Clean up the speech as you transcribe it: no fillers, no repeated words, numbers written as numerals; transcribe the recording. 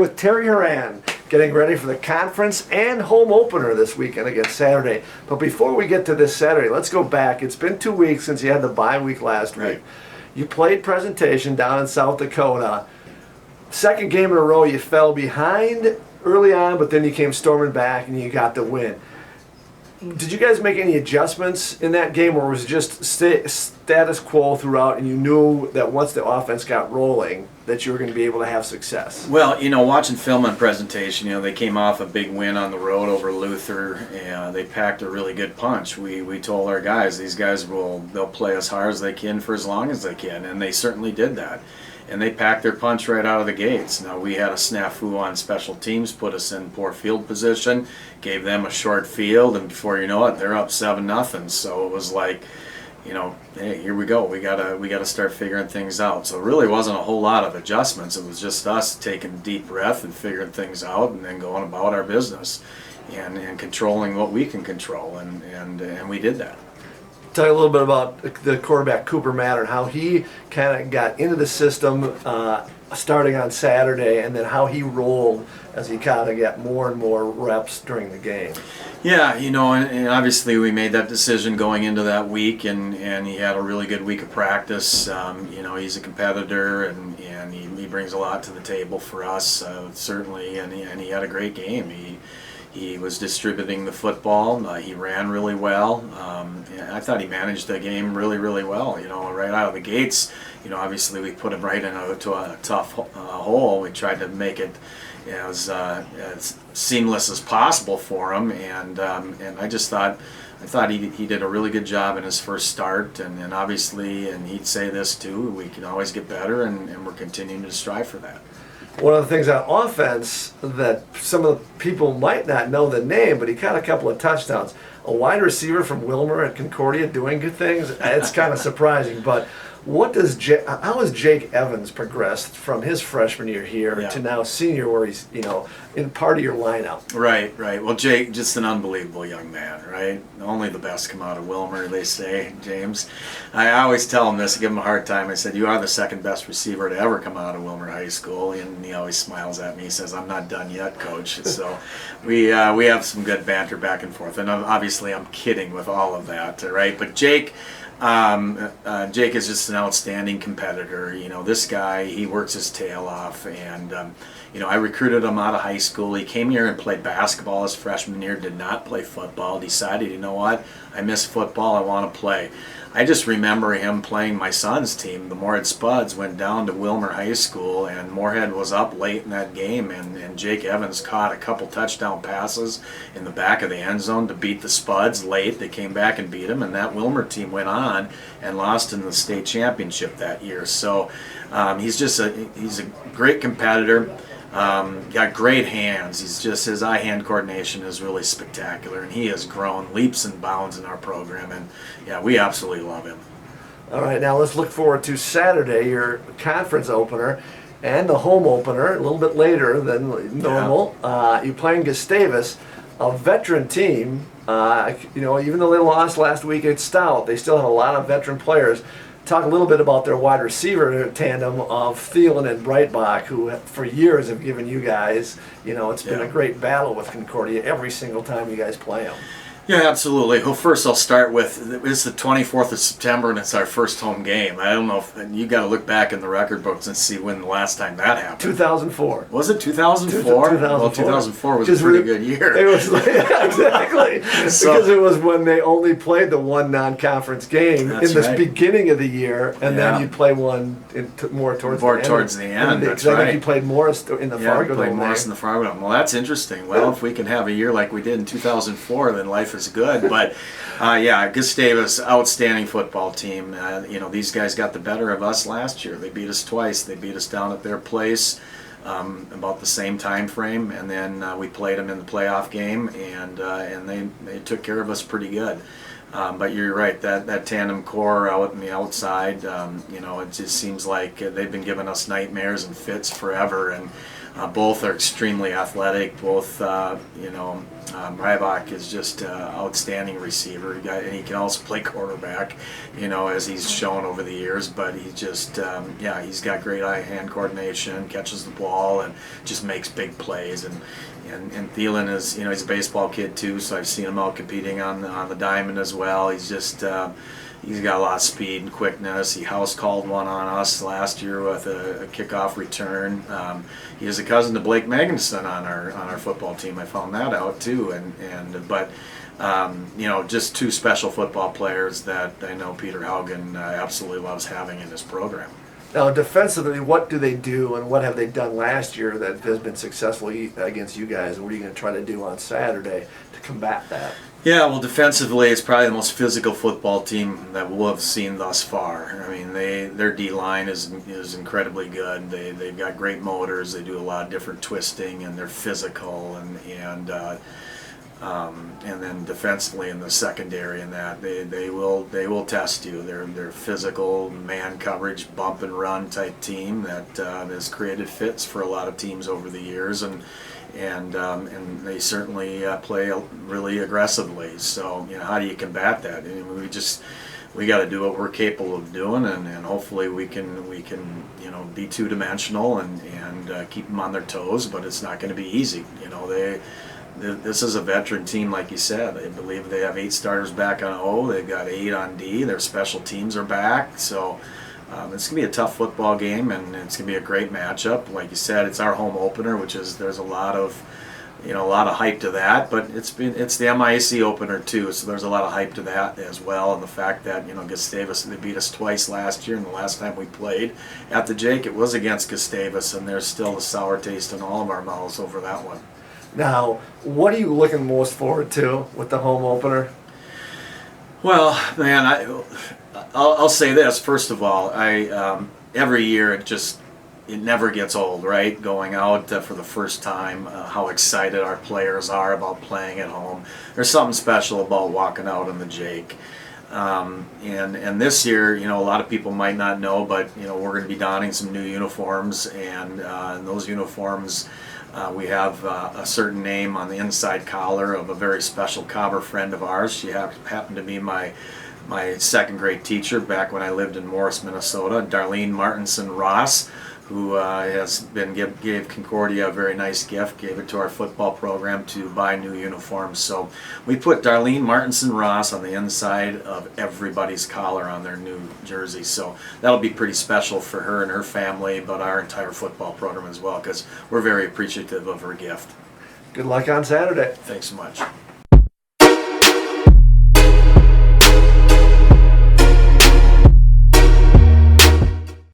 with Terry Horan, getting ready for the conference and home opener this weekend against Saturday. But before we get to this Saturday, let's go back. It's been 2 weeks since you had the bye week last week. You played presentation down in South Dakota. Second game in a row, you fell behind early on, but then you came storming back and you got the win. Did you guys make any adjustments in that game, or was it just status quo throughout, and you knew that once the offense got rolling that you were going to be able to have success? Well, watching film and presentation, they came off a big win on the road over Luther, and they packed a really good punch. We told our guys, these guys they'll play as hard as they can for as long as they can, and they certainly did that. And they packed their punch right out of the gates. Now, we had a snafu on special teams, put us in poor field position, gave them a short field, and before you know it, they're up 7-0. So it was like, hey, here we go. We gotta start figuring things out. So it really wasn't a whole lot of adjustments. It was just us taking a deep breath and figuring things out, and then going about our business, and controlling what we can control, and we did that. Tell you a little bit about the quarterback, Cooper Matter, and how he kind of got into the system starting on Saturday, and then how he rolled as he kind of got more and more reps during the game. Yeah, and obviously we made that decision going into that week, and he had a really good week of practice. He's a competitor, and he brings a lot to the table for us, certainly, and he had a great game. He was distributing the football. He ran really well. I thought he managed the game really, really well. Right out of the gates, obviously we put him right into a tough hole. We tried to make it as seamless as possible for him, and I thought he did a really good job in his first start, and obviously, and he'd say this too, we can always get better, and we're continuing to strive for that. One of the things on offense that some of the people might not know the name, but he caught a couple of touchdowns. A wide receiver from Wilmer at Concordia doing good things. It's kind of surprising, but how has Jake Evans progressed from his freshman year here to now senior, where he's in part of your lineup? Right. Well, Jake, just an unbelievable young man, right? Only the best come out of Wilmer, they say, James. I always tell him this, I give him a hard time. I said, you are the second best receiver to ever come out of Wilmer High School, and he always smiles at me. He says, I'm not done yet, Coach. So we have some good banter back and forth, and obviously I'm kidding with all of that, right? But Jake is just an outstanding competitor. This guy, he works his tail off, and I recruited him out of high school. He came here and played basketball his freshman year, did not play football, decided, you know what, I miss football, I want to play. I just remember him playing my son's team. The Moorhead Spuds went down to Wilmer High School, and Moorhead was up late in that game, and Jake Evans caught a couple touchdown passes in the back of the end zone to beat the Spuds late. They came back and beat him, and that Wilmer team went on and lost in the state championship that year. So he's a great competitor. Got great hands. His eye-hand coordination is really spectacular, and he has grown leaps and bounds in our program, and we absolutely love him. All right, now let's look forward to Saturday, your conference opener, and the home opener, a little bit later than normal. You're playing Gustavus, a veteran team. Even though they lost last week at Stout, they still have a lot of veteran players. Talk a little bit about their wide receiver tandem of Thielen and Breitbach, who for years have given you guys, it's been a great battle with Concordia every single time you guys play them. Yeah, absolutely. Well, first I'll start with, it's the 24th of September, and it's our first home game. I don't know if, you got to look back in the record books and see when the last time that happened. 2004. Was it 2004? 2004. Well, 2004 was a pretty good year. It was, exactly. Because it was when they only played the one non-conference game in the beginning of the year, and then you play one more towards the end. That's right. I think you played Morris in the Fargo. Yeah, played Morris in the Fargo. Well, that's interesting. Well, if we can have a year like we did in 2004, then life is good. But Gustavus, outstanding football team. These guys got the better of us last year. They beat us twice. They beat us down at their place about the same time frame, and then we played them in the playoff game, and they took care of us pretty good. But you're right, that tandem core out on the outside, it just seems like they've been giving us nightmares and fits forever, and both are extremely athletic. Both, Rybach is just outstanding receiver. And he can also play quarterback, as he's shown over the years. But he just, he's got great eye-hand coordination, catches the ball, and just makes big plays. And Thielen is, he's a baseball kid too, so I've seen him out competing on the diamond as well. He's just, he's got a lot of speed and quickness. He house called one on us last year with a kickoff return. He is a cousin to Blake Magnuson on our football team. I found that out too. But just two special football players that I know Peter Haugen absolutely loves having in his program. Now, defensively, what do they do, and what have they done last year that has been successful against you guys? And what are you going to try to do on Saturday to combat that? Yeah, well, defensively, it's probably the most physical football team that we'll have seen thus far. I mean, their D-line is incredibly good. They've got great motors. They do a lot of different twisting, and they're physical, and then defensively in the secondary and that they will test you. They're physical, man coverage, bump and run type team that has created fits for a lot of teams over the years, and they certainly play really aggressively. So how do you combat that? I mean, we got to do what we're capable of doing, and hopefully we can be two-dimensional and keep them on their toes. But it's not going to be easy. This is a veteran team, like you said. I believe they have 8 starters back on O. They've got 8 on D. Their special teams are back. So it's going to be a tough football game, and it's going to be a great matchup. Like you said, it's our home opener, there's a lot of hype to that. But it's the MIAC opener too, so there's a lot of hype to that as well. And the fact that Gustavus, they beat us twice last year, and the last time we played at the Jake, it was against Gustavus, and there's still a sour taste in all of our mouths over that one. Now, what are you looking most forward to with the home opener? Well, man, I'll say this. First of all, every year it never gets old, right? Going out for the first time, how excited our players are about playing at home. There's something special about walking out on the Jake. And this year, a lot of people might not know, but we're going to be donning some new uniforms, and those uniforms. We have a certain name on the inside collar of a very special Cobber friend of ours. She happened to be my second grade teacher back when I lived in Morris, Minnesota, Darlene Martinson Ross, who gave Concordia a very nice gift, gave it to our football program to buy new uniforms. So we put Darlene Martinson Ross on the inside of everybody's collar on their new jersey. So that'll be pretty special for her and her family, but our entire football program as well, because we're very appreciative of her gift. Good luck on Saturday. Thanks so much.